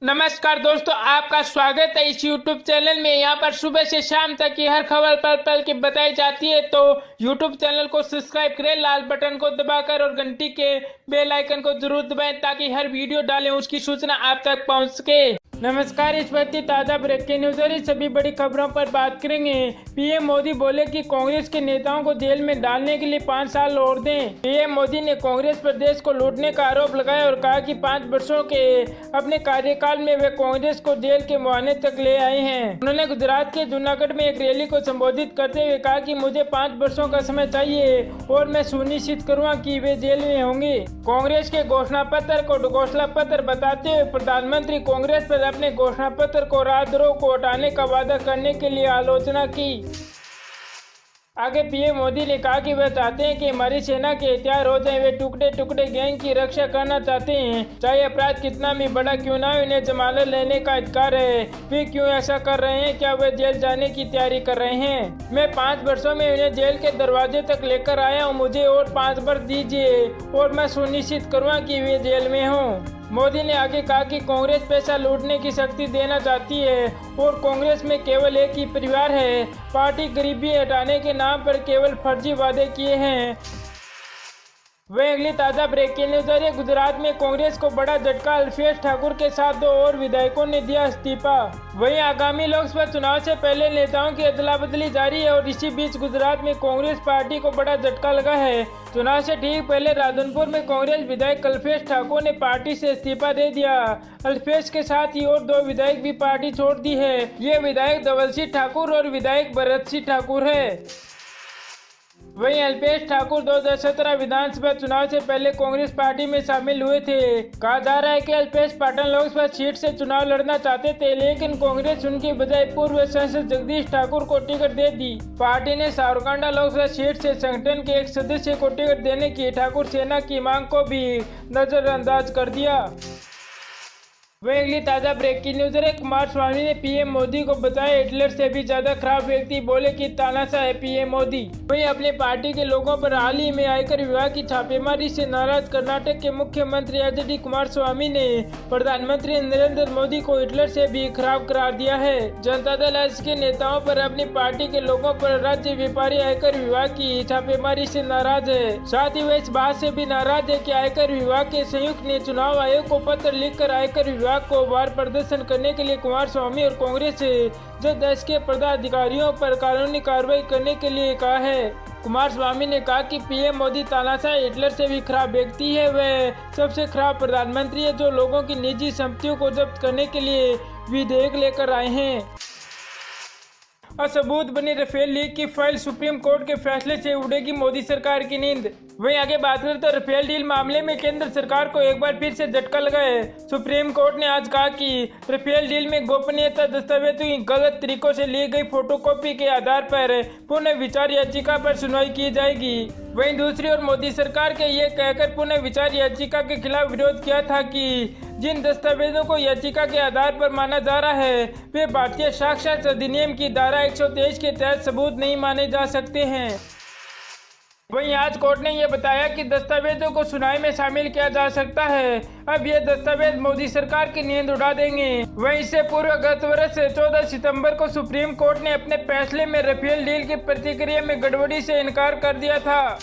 नमस्कार दोस्तों, आपका स्वागत है इस YouTube चैनल में। यहाँ पर सुबह से शाम तक की हर खबर पल पल की बताई जाती है, तो YouTube चैनल को सब्सक्राइब करें लाल बटन को दबाकर और घंटी के बेल आइकन को जरूर दबाएं ताकि हर वीडियो डालें उसकी सूचना आप तक पहुँच सके। नमस्कार, इस वक्त की ताज़ा ब्रेकिंग न्यूज और इस सभी बड़ी खबरों पर बात करेंगे। पीएम मोदी बोले कि कांग्रेस के नेताओं को जेल में डालने के लिए 5 साल और दें। पीएम मोदी ने कांग्रेस पर देश को लूटने का आरोप लगाया और कहा कि 5 वर्षों के अपने कार्यकाल में वे कांग्रेस को जेल के मुहाने तक ले आए हैं। उन्होंने गुजरात के जूनागढ़ में एक रैली को संबोधित करते हुए कहा कि मुझे 5 वर्षों का समय चाहिए और मैं सुनिश्चित करूंगा कि वे जेल में होंगे। कांग्रेस के घोषणा पत्र को घोषणा पत्र बताते हुए प्रधानमंत्री कांग्रेस पर अपने घोषणा पत्र को राजद्रोह को हटाने का वादा करने के लिए आलोचना की। आगे पीएम मोदी ने कहा कि वे चाहते हैं कि हमारी सेना के हथियार हो जाए। वे टुकड़े टुकड़े गैंग की रक्षा करना चाहते हैं, चाहे अपराध कितना भी बड़ा क्यों ना हो। उन्हें जमानत लेने का अधिकार है। वे क्यों ऐसा कर रहे हैं? क्या वे जेल जाने की तैयारी कर रहे हैं? मैं 5 वर्षों में उन्हें जेल के दरवाजे तक लेकर आया हूँ। मुझे और 5 वर्ष दीजिए और मैं सुनिश्चित करूँगा कि वे जेल में हों। मोदी ने आगे कहा कि कांग्रेस पैसा लूटने की शक्ति देना चाहती है और कांग्रेस में केवल एक ही परिवार है। पार्टी गरीबी हटाने के नाम पर केवल फर्जी वादे किए हैं। वह अगली ताज़ा ब्रेकिंग न्यूज है। गुजरात में कांग्रेस को बड़ा झटका। अल्पेश ठाकुर के साथ 2 और विधायकों ने दिया इस्तीफा। वहीं आगामी लोकसभा चुनाव से पहले नेताओं की अदला बदली जारी है और इसी बीच गुजरात में कांग्रेस पार्टी को बड़ा झटका लगा है। चुनाव से ठीक पहले राधनपुर में कांग्रेस विधायक अल्पेश ठाकुर ने पार्टी से इस्तीफा दे दिया। अल्पेश के साथ ही और 2 विधायक भी पार्टी छोड़ दी है। ये विधायक धवल सिंह ठाकुर और विधायक भरत सिंह ठाकुर है। वहीं अल्पेश ठाकुर 2017 विधानसभा चुनाव से पहले कांग्रेस पार्टी में शामिल हुए थे। कहा जा रहा है कि अल्पेश पाटन लोकसभा सीट से चुनाव लड़ना चाहते थे, लेकिन कांग्रेस उनकी बजाय पूर्व सांसद जगदीश ठाकुर को टिकट दे दी। पार्टी ने सावरकुंडला लोकसभा सीट से संगठन के एक सदस्य को टिकट देने की ठाकुर सेना की मांग को भी नजरअंदाज कर दिया। वह अगली ताज़ा ब्रेकिंग न्यूज है। कुमारस्वामी ने पीएम मोदी को बताया हिटलर से भी ज्यादा खराब व्यक्ति। बोले कि तानाशाह है पीएम मोदी। वहीं अपनी पार्टी के लोगों पर हाल ही में आयकर विभाग की छापेमारी से नाराज कर्नाटक के मुख्यमंत्री एच.डी. कुमारस्वामी ने प्रधानमंत्री नरेंद्र मोदी को हिटलर से भी खराब करार दिया है। जनता दल एस के नेताओं पर अपनी पार्टी के लोगों पर राज्य व्यापारी आयकर विभाग की छापेमारी से नाराज है। साथ ही वे इस बात से भी नाराज है कि आयकर विभाग के संयुक्त ने चुनाव आयोग को पत्र लिखकर आयकर विभाग को बार प्रदर्शन करने के लिए कुमारस्वामी और कांग्रेस से जल्द देश के पदाधिकारियों पर कानूनी कार्रवाई करने के लिए कहा है। कुमारस्वामी ने कहा कि पीएम मोदी तानाशाह हिटलर से भी खराब व्यक्ति है। वह सबसे खराब प्रधानमंत्री है जो लोगों की निजी संपत्तियों को जब्त करने के लिए विधेयक लेकर आए हैं। असबूत बनी राफेल लीक की फाइल। सुप्रीम कोर्ट के फैसले से उड़ेगी मोदी सरकार की नींद। वहीं आगे बात करें तो राफेल डील मामले में केंद्र सरकार को एक बार फिर से झटका लगा है। सुप्रीम कोर्ट ने आज कहा कि राफेल डील में गोपनीयता दस्तावेजों की गलत तरीकों से ली गई फोटोकॉपी के आधार पर पुनः विचार याचिका पर सुनवाई की जाएगी। वहीं दूसरी ओर मोदी सरकार के ये कहकर पुनः विचार याचिका के खिलाफ विरोध किया था कि जिन दस्तावेजों को याचिका के आधार पर माना जा रहा है वे भारतीय साक्ष्य अधिनियम की धारा 123 के तहत सबूत नहीं माने जा सकते हैं। वहीं आज कोर्ट ने यह बताया कि दस्तावेजों को सुनवाई में शामिल किया जा सकता है। अब ये दस्तावेज मोदी सरकार की नींद उड़ा देंगे। वहीं इससे पूर्व गत वर्ष 14 सितंबर को सुप्रीम कोर्ट ने अपने फैसले में राफेल डील की प्रतिक्रिया में गड़बड़ी से इनकार कर दिया था।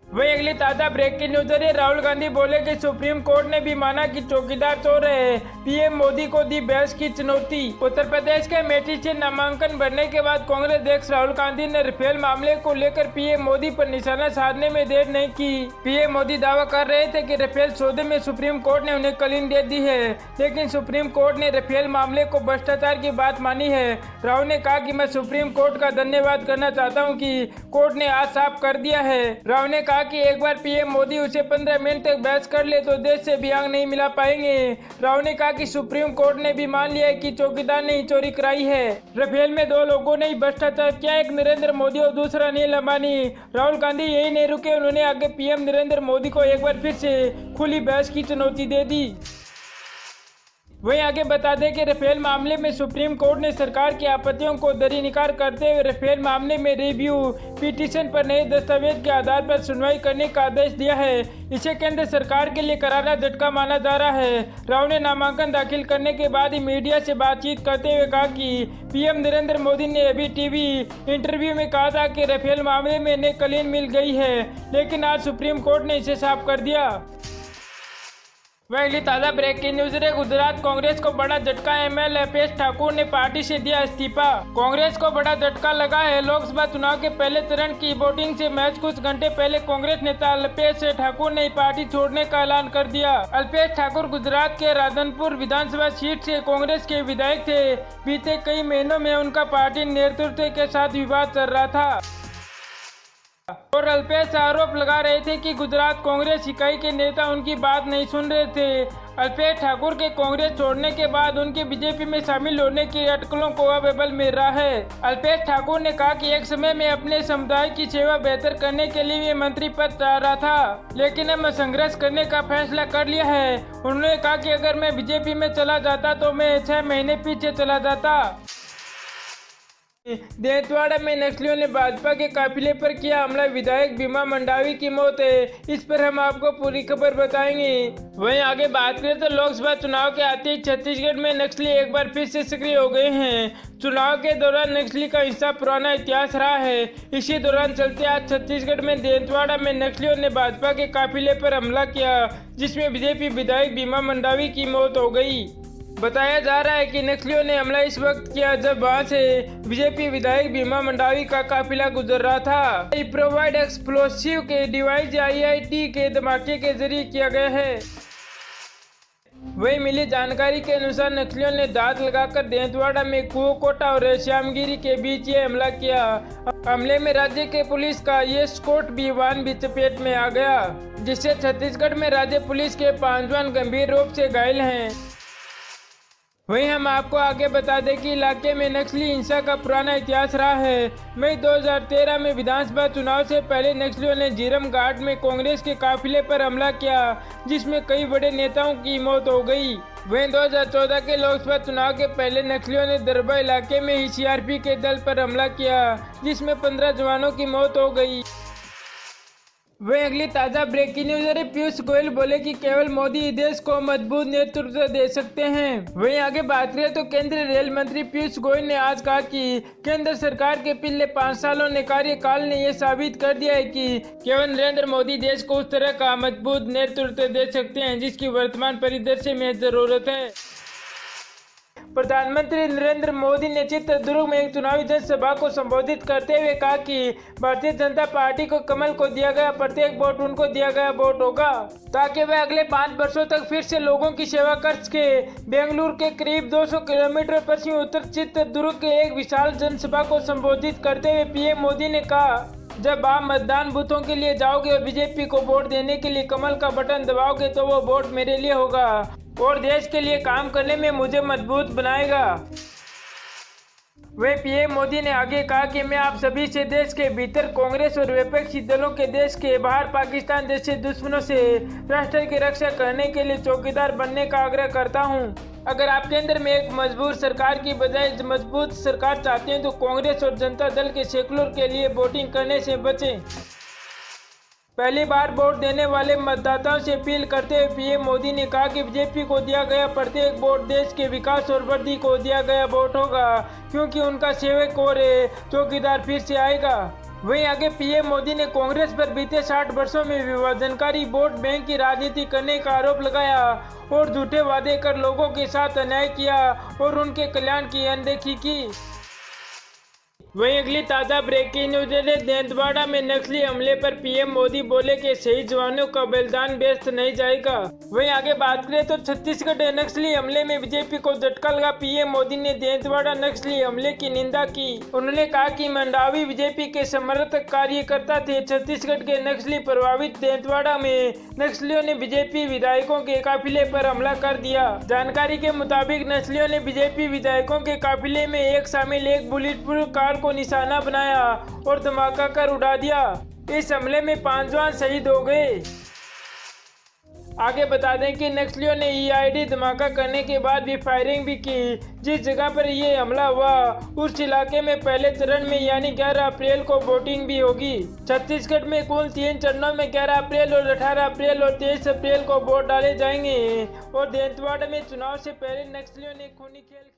वही अगली ताज़ा ब्रेकिंग न्यूज है। राहुल गांधी बोले कि सुप्रीम कोर्ट ने भी माना कि चौकीदार चोर है। पीएम मोदी को दी बहस की चुनौती। उत्तर प्रदेश के अमेठी से नामांकन भरने के बाद कांग्रेस अध्यक्ष राहुल गांधी ने राफेल मामले को लेकर पीएम मोदी पर निशाना साधने में देर नहीं की। पीएम मोदी दावा कर रहे थे कि राफेल सौदे में सुप्रीम कोर्ट ने उन्हें कलीन दे दी है, लेकिन सुप्रीम कोर्ट ने राफेल मामले को भ्रष्टाचार की बात मानी है। राहुल ने कहा कि मैं सुप्रीम कोर्ट का धन्यवाद करना चाहता हूँ कि कोर्ट ने आज साफ कर दिया है। राहुल ने कहा कि एक बार पीएम मोदी उसे 15 मिनट तक बहस कर ले तो देश से भी आंख नहीं मिला पाएंगे। राहुल ने कहा कि सुप्रीम कोर्ट ने भी मान लिया है कि चौकीदार ने ही चोरी कराई है। राफेल में 2 लोगों ने ही भ्रष्टाचार किया, एक नरेंद्र मोदी और दूसरा अनिल अंबानी। राहुल गांधी यही नहीं रुके, उन्होंने आगे पीएम नरेंद्र मोदी को एक बार फिर से खुली बहस की चुनौती दे दी। वहीं आगे बता दें कि राफेल मामले में सुप्रीम कोर्ट ने सरकार की आपत्तियों को दरीनिकार करते हुए राफेल मामले में रिव्यू पिटीशन पर नए दस्तावेज के आधार पर सुनवाई करने का आदेश दिया है। इसे केंद्र सरकार के लिए करारा झटका माना जा रहा है। राव ने नामांकन दाखिल करने के बाद ही मीडिया से बातचीत करते हुए कहा कि पीएम नरेंद्र मोदी ने अभी टीवी इंटरव्यू में कहा था कि राफेल मामले में नई कलीन मिल गई है, लेकिन आज सुप्रीम कोर्ट ने इसे साफ कर दिया। वह अगली ताज़ा ब्रेकिंग न्यूज है। गुजरात कांग्रेस को बड़ा झटका, एमएलए अल्पेश ठाकुर ने पार्टी से दिया इस्तीफा। कांग्रेस को बड़ा झटका लगा है। लोकसभा चुनाव के पहले चरण की वोटिंग से महज कुछ घंटे पहले कांग्रेस नेता अल्पेश ठाकुर ने पार्टी छोड़ने का ऐलान कर दिया। अल्पेश ठाकुर गुजरात के राधनपुर विधानसभा सीट से कांग्रेस के विधायक थे। बीते कई महीनों में उनका पार्टी नेतृत्व के साथ विवाद चल रहा था और अल्पेश आरोप लगा रहे थे कि गुजरात कांग्रेस इकाई के नेता उनकी बात नहीं सुन रहे थे। अल्पेश ठाकुर के कांग्रेस छोड़ने के बाद उनके बीजेपी में शामिल होने की अटकलों को अब बल मिल रहा है। अल्पेश ठाकुर ने कहा कि एक समय में अपने समुदाय की सेवा बेहतर करने के लिए वे मंत्री पद चाह रहा था, लेकिन अब मैं संघर्ष करने का फैसला कर लिया है। उन्होंने कहा कि अगर मैं बीजेपी में चला जाता तो मैं 6 महीने पीछे चला जाता। देंतवाड़ा में नक्सलियों ने भाजपा के काफिले पर किया हमला, विधायक भीमा मंडावी की मौत है। इस पर हम आपको पूरी खबर बताएंगे। वहीं आगे बात करें तो लोकसभा चुनाव के आते ही छत्तीसगढ़ में नक्सली एक बार फिर से सक्रिय हो गए हैं। चुनाव के दौरान नक्सली का हिस्सा पुराना इतिहास रहा है। इसी दौरान चलते आज छत्तीसगढ़ में देंतवाड़ा में नक्सलियों ने भाजपा के काफिले पर हमला किया, जिसमें बीजेपी विधायक भीमा मंडावी की मौत हो गई। बताया जा रहा है कि नक्सलियों ने हमला इस वक्त किया जब वहां से बीजेपी विधायक भीमा मंडावी का काफिला गुजर रहा था। प्रोवाइड एक्सप्लोसिव के डिवाइस IIT के धमाके के जरिए किया गया है। वही मिली जानकारी के अनुसार नक्सलियों ने दांत लगाकर देंतवाड़ा में कुओकोटा और श्यामगिरी के बीच ये हमला किया। हमले में राज्य के पुलिस का ये स्कॉट भी वाहन भी चपेट में आ गया, जिससे छत्तीसगढ़ में राज्य पुलिस के 5 जवान गंभीर रूप से घायल हैं। वहीं हम आपको आगे बता दें कि इलाके में नक्सली हिंसा का पुराना इतिहास रहा है। मई 2013 में विधानसभा चुनाव से पहले नक्सलियों ने झीरम घाट में कांग्रेस के काफिले पर हमला किया, जिसमें कई बड़े नेताओं की मौत हो गई। वहीं 2014 के लोकसभा चुनाव के पहले नक्सलियों ने दरबा इलाके में ही CRP के दल पर हमला किया, जिसमें 15 जवानों की मौत हो गई। वहीं अगली ताज़ा ब्रेकिंग न्यूज है। पीयूष गोयल बोले कि केवल मोदी ही देश को मजबूत नेतृत्व दे सकते हैं। वहीं आगे बात करें तो केंद्रीय रेल मंत्री पीयूष गोयल ने आज कहा कि केंद्र सरकार के पिछले 5 सालों ने कार्यकाल ने यह साबित कर दिया है कि केवल नरेंद्र मोदी देश को उस तरह का मजबूत नेतृत्व दे सकते हैं जिसकी वर्तमान परिदृश्य में जरूरत है। प्रधानमंत्री नरेंद्र मोदी ने चित्रदुर्ग में एक चुनावी जनसभा को संबोधित करते हुए कहा कि भारतीय जनता पार्टी को कमल को दिया गया प्रत्येक वोट उनको दिया गया वोट होगा, ताकि वे अगले 5 वर्षों तक फिर से लोगों की सेवा कर सके। बेंगलुरु के करीब 200 किलोमीटर पश्चिम उत्तर चित्रदुर्ग के एक विशाल जनसभा को संबोधित करते हुए पीएम मोदी ने कहा, जब आप मतदान बूथों के लिए जाओगे और बीजेपी को वोट देने के लिए कमल का बटन दबाओगे तो वो वोट मेरे लिए होगा और देश के लिए काम करने में मुझे मजबूत बनाएगा। वे पीएम मोदी ने आगे कहा कि मैं आप सभी से देश के भीतर कांग्रेस और विपक्षी दलों के देश के बाहर पाकिस्तान जैसे दुश्मनों से राष्ट्र की रक्षा करने के लिए चौकीदार बनने का आग्रह करता हूं। अगर आप केंद्र में एक मजबूत सरकार की बजाय मजबूत सरकार चाहते हैं तो कांग्रेस और जनता दल के सेकुलर के लिए वोटिंग करने से बचें। पहली बार वोट देने वाले मतदाताओं से अपील करते हुए पीएम मोदी ने कहा कि बीजेपी को दिया गया प्रत्येक वोट देश के विकास और वृद्धि को दिया गया वोट होगा, क्योंकि उनका सेवक और चौकीदार फिर से आएगा। वहीं आगे पीएम मोदी ने कांग्रेस पर बीते 60 वर्षों में विभाजनकारी वोट बैंक की राजनीति करने का आरोप लगाया और झूठे वादे कर लोगों के साथ अन्याय किया और उनके कल्याण की अनदेखी की। वहीं अगली ताज़ा ब्रेकिंग न्यूज है। देंतवाड़ा में नक्सली हमले पर पीएम मोदी बोले कि शहीद जवानों का बलिदान व्यर्थ नहीं जाएगा। वहीं आगे बात करें तो छत्तीसगढ़ नक्सली हमले में बीजेपी को झटका लगा। पीएम मोदी ने देंतवाड़ा नक्सली हमले की निंदा की। उन्होंने कहा कि मंडावी बीजेपी के समर्थक कार्यकर्ता थे। छत्तीसगढ़ के नक्सली प्रभावित देंतवाड़ा में नक्सलियों ने बीजेपी विधायकों के काफिले पर हमला कर दिया। जानकारी के मुताबिक नक्सलियों ने बीजेपी विधायकों के काफिले में एक शामिल एक बुलेट प्रूफ कार को निशाना बनाया और धमाका कर उड़ा दिया। इस हमले में 5 जवान शहीद हो गए। आगे बता दें कि नक्सलियों ने ईआईडी धमाका करने के बाद भी फायरिंग भी की। जिस जगह पर ये हमला हुआ उस इलाके में पहले चरण में यानी 11 अप्रैल को वोटिंग भी होगी। छत्तीसगढ़ में कुल 3 चरणों में 11 अप्रैल और 18 अप्रैल और 23 अप्रैल को वोट डाले जाएंगे और दंतेवाड़ा में चुनाव से पहले नक्सलियों ने खूनी खेल